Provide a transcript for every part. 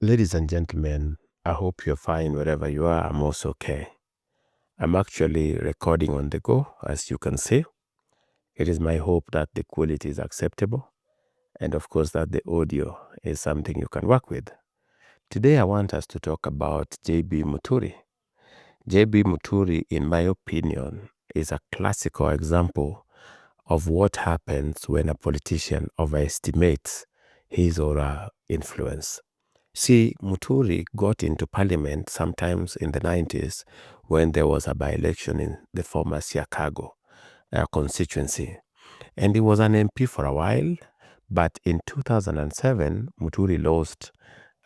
Ladies and gentlemen, I hope you're fine wherever you are. I'm also okay. I'm actually recording on the go, as you can see. It is my hope that the quality is acceptable and, of course, that the audio is something you can work with. Today, I want us to talk about JB Muturi. JB Muturi, in my opinion, is a classical example of what happens when a politician overestimates his or her influence. See, Muturi got into parliament sometimes in the 90s when there was a by-election in the former Siakago constituency. And he was an MP for a while, but in 2007, Muturi lost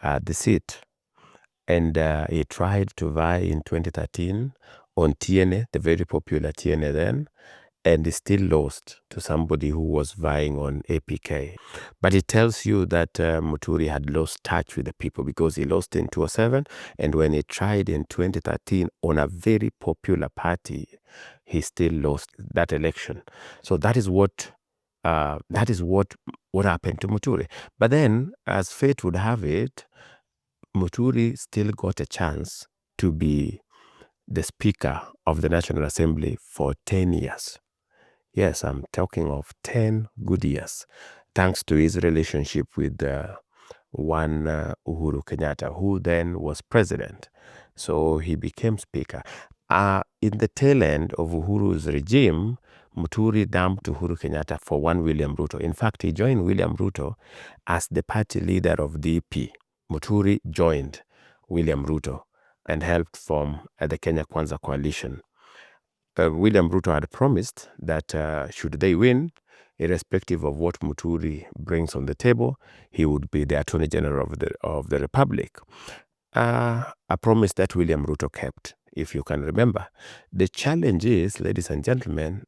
the seat. And he tried to vie in 2013 on TNA, the very popular TNA then, and he still lost to somebody who was vying on APK. But it tells you that Muturi had lost touch with the people because he lost in 2007, and when he tried in 2013 on a very popular party, he still lost that election. So that is what happened to Muturi. But then, as fate would have it, Muturi still got a chance to be the Speaker of the National Assembly for 10 years. Yes, I'm talking of 10 good years, thanks to his relationship with one Uhuru Kenyatta, who then was president. So he became Speaker. In the tail end of Uhuru's regime, Muturi dumped Uhuru Kenyatta for one William Ruto. In fact, he joined William Ruto as the party leader of DP. Muturi joined William Ruto and helped form the Kenya Kwanza coalition. William Ruto had promised that should they win, irrespective of what Muturi brings on the table, he would be the Attorney General of the Republic. A promise that William Ruto kept, if you can remember. The challenge is, ladies and gentlemen,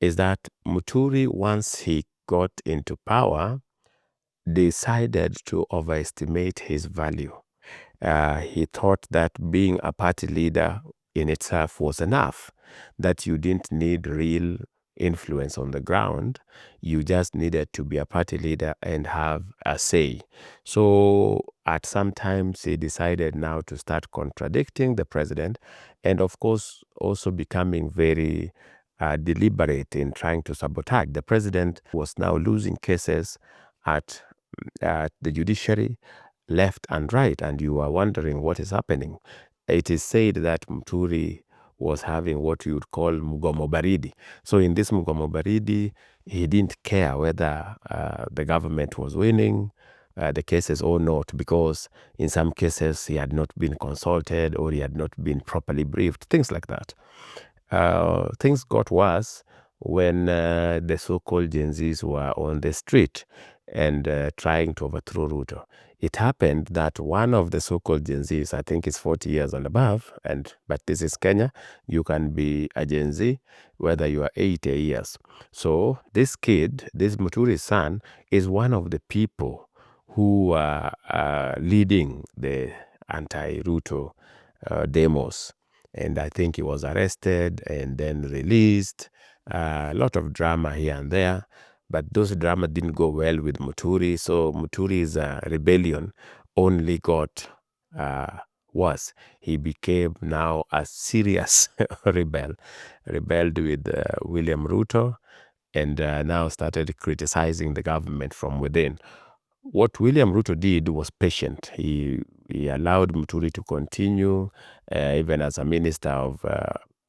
is that Muturi, once he got into power, decided to overestimate his value. He thought that being a party leader in itself was enough, that you didn't need real influence on the ground. You just needed to be a party leader and have a say. So at some times he decided now to start contradicting the president and, of course, also becoming very deliberate in trying to sabotage. The president was now losing cases at the judiciary, left and right, and you are wondering what is happening. It is said that Muturi was having what you would call Mugomo Baridi. So in this Mugomo Baridi, he didn't care whether the government was winning the cases or not, because in some cases he had not been consulted or he had not been properly briefed, things like that. Things got worse when the so-called Gen Zs were on the street and trying to overthrow Ruto. It happened that one of the so-called Gen Zs, I think is 40 years and above, but this is Kenya, you can be a Gen Z whether you are 80 years. So this kid, this Muturi's son, is one of the people who are leading the anti-Ruto demos. And I think he was arrested and then released. A lot of drama here and there. But those drama didn't go well with Muturi. So Muturi's rebellion only got worse. He became now a serious rebelled with William Ruto, and now started criticizing the government from within. What William Ruto did was patient. He allowed Muturi to continue even as a minister of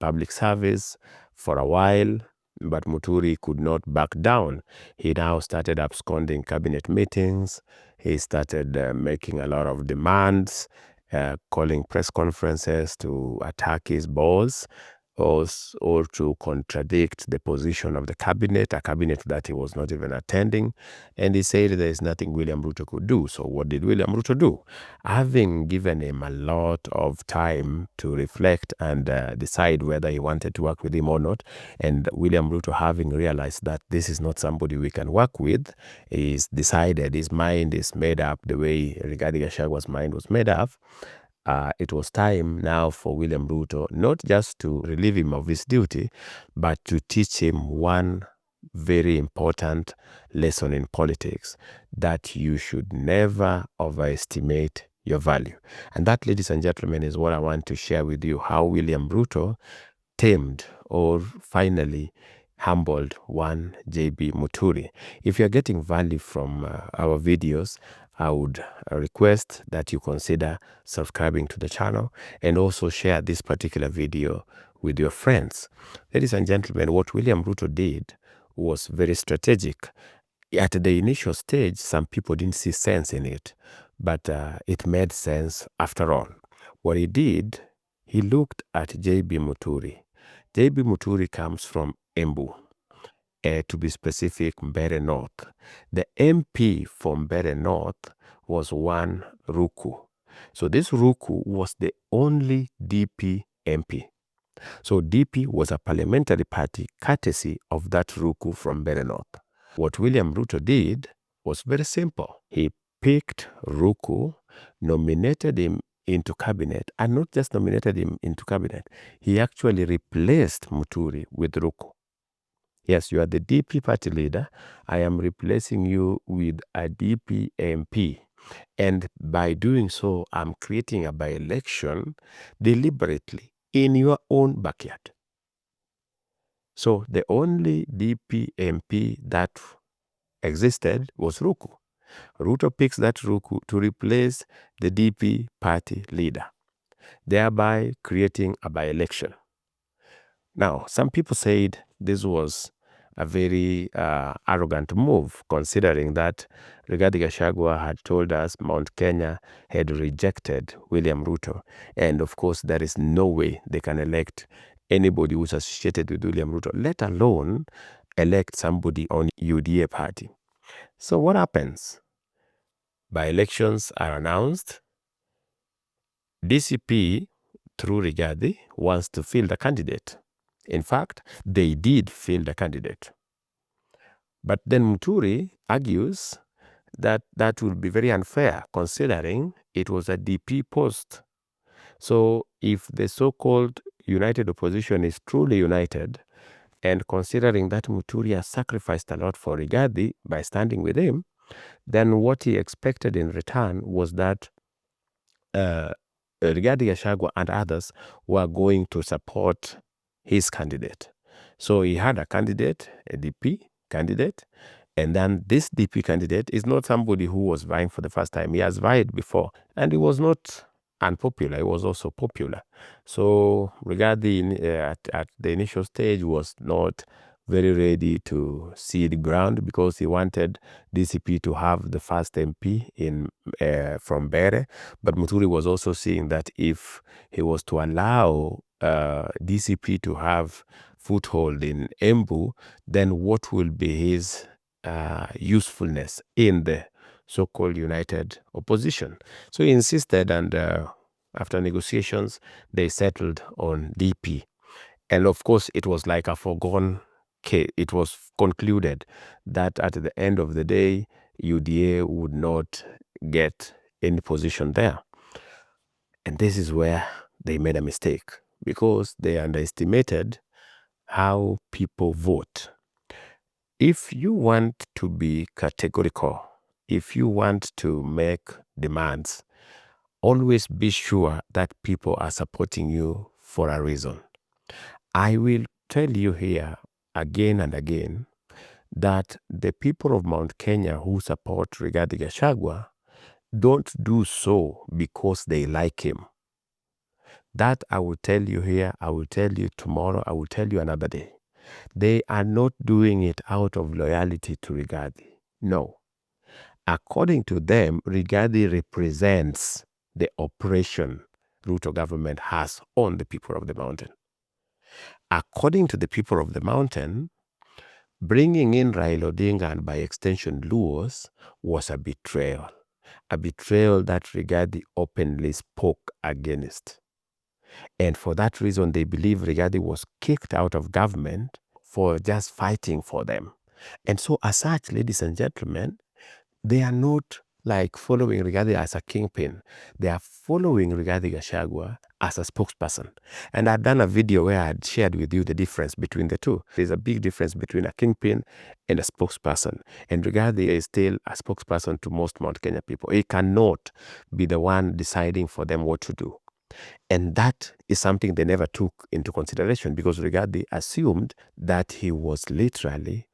public service for a while, but Muturi could not back down. He now started absconding cabinet meetings. He started making a lot of demands, calling press conferences to attack his boss, or to contradict the position of the cabinet, a cabinet that he was not even attending. And he said there is nothing William Ruto could do. So what did William Ruto do? Having given him a lot of time to reflect and decide whether he wanted to work with him or not, and William Ruto having realized that this is not somebody we can work with, he's decided, his mind is made up the way Rigathi Gachagwa's mind was made up. It was time now for William Ruto not just to relieve him of his duty, but to teach him one very important lesson in politics, that you should never overestimate your value. And that, ladies and gentlemen, is what I want to share with you, how William Ruto tamed or finally humbled one JB Muturi. If you're getting value from our videos, I would request that you consider subscribing to the channel and also share this particular video with your friends. Ladies and gentlemen, what William Ruto did was very strategic. At the initial stage, some people didn't see sense in it, but it made sense after all. What he did, he looked at JB Muturi. JB Muturi comes from Embu, to be specific, Mbeere North. The MP for Mbeere North was one Ruku. So this Ruku was the only DP MP. So DP was a parliamentary party courtesy of that Ruku from Mbeere North. What William Ruto did was very simple. He picked Ruku, nominated him into cabinet, and not just nominated him into cabinet, he actually replaced Muturi with Ruku. Yes, you are the DP party leader. I am replacing you with a DP MP. And by doing so, I'm creating a by-election deliberately in your own backyard. So the only DP MP that existed was Ruku. Ruto picks that Ruku to replace the DP party leader, thereby creating a by-election. Now, some people said this was a very arrogant move, considering that Rigathi Gachagua had told us Mount Kenya had rejected William Ruto. And of course, there is no way they can elect anybody who's associated with William Ruto, let alone elect somebody on UDA party. So what happens? By-elections are announced. DCP, through Rigathi, wants to field a candidate. In fact, they did field a candidate. But then Muturi argues that that would be very unfair, considering it was a DP post. So if the so-called united opposition is truly united, and considering that Muturi has sacrificed a lot for Rigathi by standing with him, then what he expected in return was that Rigathi Gachagua and others were going to support his candidate. So he had a candidate, a DP candidate, and then this DP candidate is not somebody who was vying for the first time. He has vied before, and he was not unpopular. He was also popular. So Rigathi at the initial stage was not very ready to cede ground, because he wanted DCP to have the first MP in from Mbeere. But Muturi was also seeing that if he was to allow DCP to have foothold in Embu, then what will be his usefulness in the so-called united opposition? So he insisted, and after negotiations, they settled on DP. And of course, it was like a foregone case. It was concluded that at the end of the day, UDA would not get any position there. And this is where they made a mistake, because they underestimated how people vote. If you want to be categorical, if you want to make demands, always be sure that people are supporting you for a reason. I will tell you here again and again that the people of Mount Kenya who support Rigathi Gachagua don't do so because they like him. That I will tell you here, I will tell you tomorrow, I will tell you another day. They are not doing it out of loyalty to Rigathi. No. According to them, Rigathi represents the oppression Ruto government has on the people of the mountain. According to the people of the mountain, bringing in Raila Odinga and by extension Luos was a betrayal that Rigathi openly spoke against. And for that reason, they believe Rigathi was kicked out of government for just fighting for them. And so as such, ladies and gentlemen, they are not like following Rigathi as a kingpin. They are following Rigathi Gachagua as a spokesperson. And I'd done a video where I had shared with you the difference between the two. There's a big difference between a kingpin and a spokesperson. And Rigathi is still a spokesperson to most Mount Kenya people. He cannot be the one deciding for them what to do. And that is something they never took into consideration, because Rigathi assumed that he was literally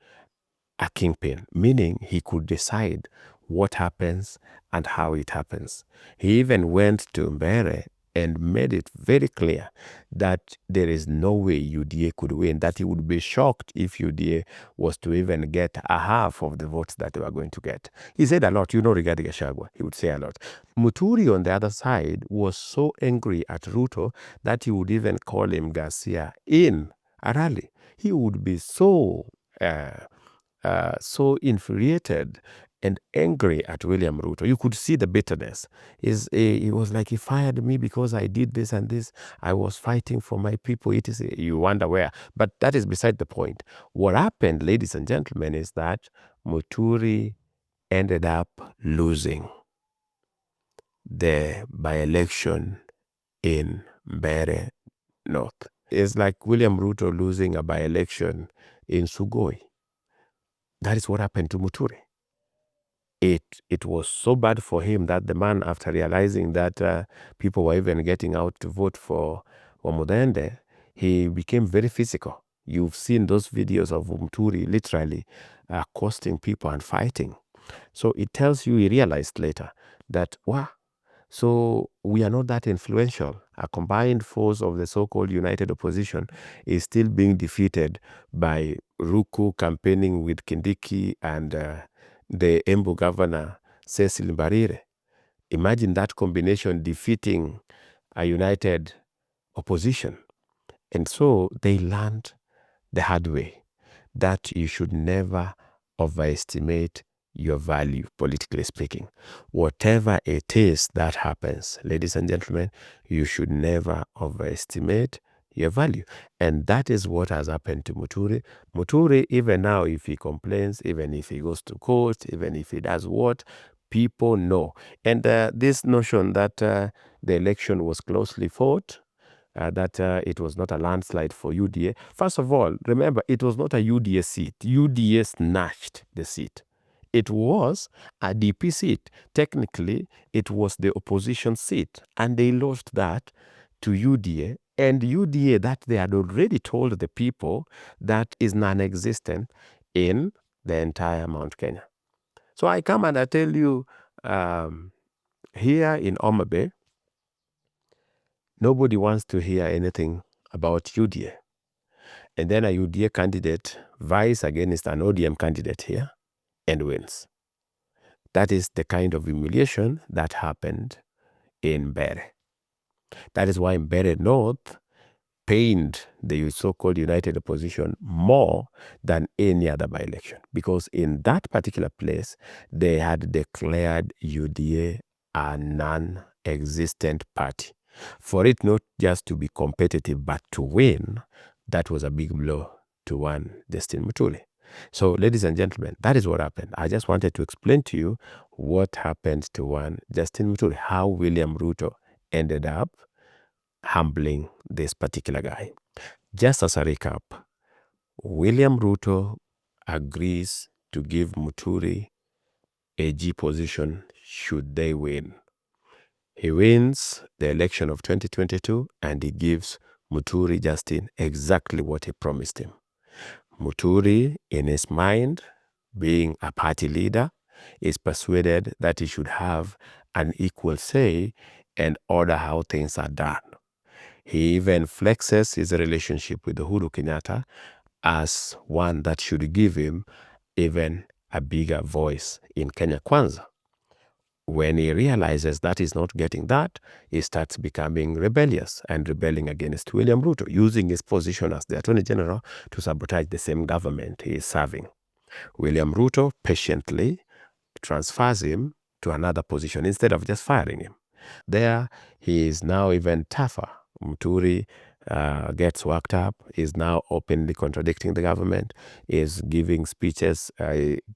a kingpin, meaning he could decide what happens and how it happens. He even went to Mbeere and made it very clear that there is no way UDA could win, that he would be shocked if UDA was to even get a half of the votes that they were going to get. He said a lot, regarding Gachagua, he would say a lot. Muturi, on the other side, was so angry at Ruto that he would even call him Garcia in a rally. He would be so infuriated and angry at William Ruto. You could see the bitterness. He was like, he fired me because I did this and this. I was fighting for my people. You wonder where. But that is beside the point. What happened, ladies and gentlemen, is that Muturi ended up losing the by-election in Mbeere North. It's like William Ruto losing a by-election in Sugoi. That is what happened to Muturi. It was so bad for him that the man, after realizing that people were even getting out to vote for Wamudende, he became very physical. You've seen those videos of Muturi literally accosting people and fighting. So it tells you, he realized later that, wow, so we are not that influential. A combined force of the so-called united opposition is still being defeated by Ruku campaigning with Kindiki and the Embu governor, Cecil Mbarire. Imagine that combination defeating a united opposition. And so they learned the hard way that you should never overestimate your value, politically speaking. Whatever it is that happens, ladies and gentlemen, you should never overestimate your value. And that is what has happened to Muturi. Muturi, even now, if he complains, even if he goes to court, even if he does what, people know. And this notion that the election was closely fought, that it was not a landslide for UDA. First of all, remember, it was not a UDA seat. UDA snatched the seat. It was a DP seat. Technically, it was the opposition seat, and they lost that to UDA. And UDA, that they had already told the people, that is non-existent in the entire Mount Kenya. So I come and I tell you, here in Homa Bay, nobody wants to hear anything about UDA. And then a UDA candidate vies against an ODM candidate here and wins. That is the kind of humiliation that happened in Mbeere. That is why Mbeere North pained the so-called united opposition more than any other by-election, because in that particular place, they had declared UDA a non-existent party. For it not just to be competitive, but to win, that was a big blow to one Justin Muturi. So, ladies and gentlemen, that is what happened. I just wanted to explain to you what happened to one Justin Muturi, how William Ruto ended up humbling this particular guy. Just as a recap, William Ruto agrees to give Muturi a G position should they win. He wins the election of 2022 and he gives Muturi Justin exactly what he promised him. Muturi, in his mind, being a party leader, is persuaded that he should have an equal say and order how things are done. He even flexes his relationship with Uhuru Kenyatta as one that should give him even a bigger voice in Kenya Kwanza. When he realizes that he's not getting that, he starts becoming rebellious and rebelling against William Ruto, using his position as the Attorney General to sabotage the same government he is serving. William Ruto patiently transfers him to another position instead of just firing him. There, he is now even tougher. Muturi gets worked up, is now openly contradicting the government, is giving speeches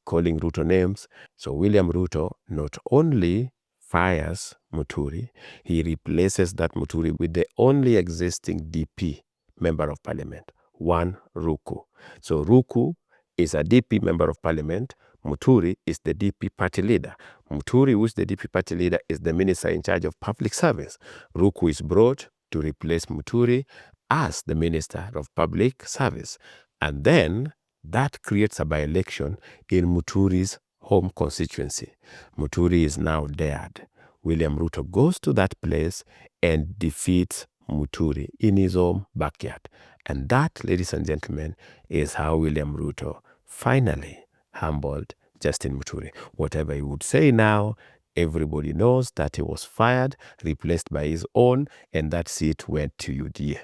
calling Ruto names. So William Ruto not only fires Muturi, he replaces that Muturi with the only existing DP member of parliament, one Ruku. So Ruku is a DP member of parliament. Muturi is the DP party leader. Muturi, who is the DP party leader, is the minister in charge of public service. Ruku is brought to replace Muturi as the Minister of Public Service. And then that creates a by-election in Muturi's home constituency. Muturi is now dared. William Ruto goes to that place and defeats Muturi in his own backyard. And that, ladies and gentlemen, is how William Ruto finally humbled Justin Muturi. Whatever he would say now, everybody knows that he was fired, replaced by his own, and that seat went to UDA.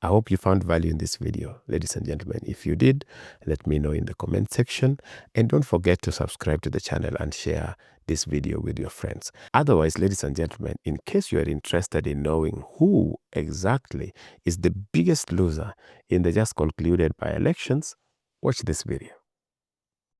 I hope you found value in this video, ladies and gentlemen. If you did, let me know in the comment section. And don't forget to subscribe to the channel and share this video with your friends. Otherwise, ladies and gentlemen, in case you are interested in knowing who exactly is the biggest loser in the just concluded by-elections, watch this video.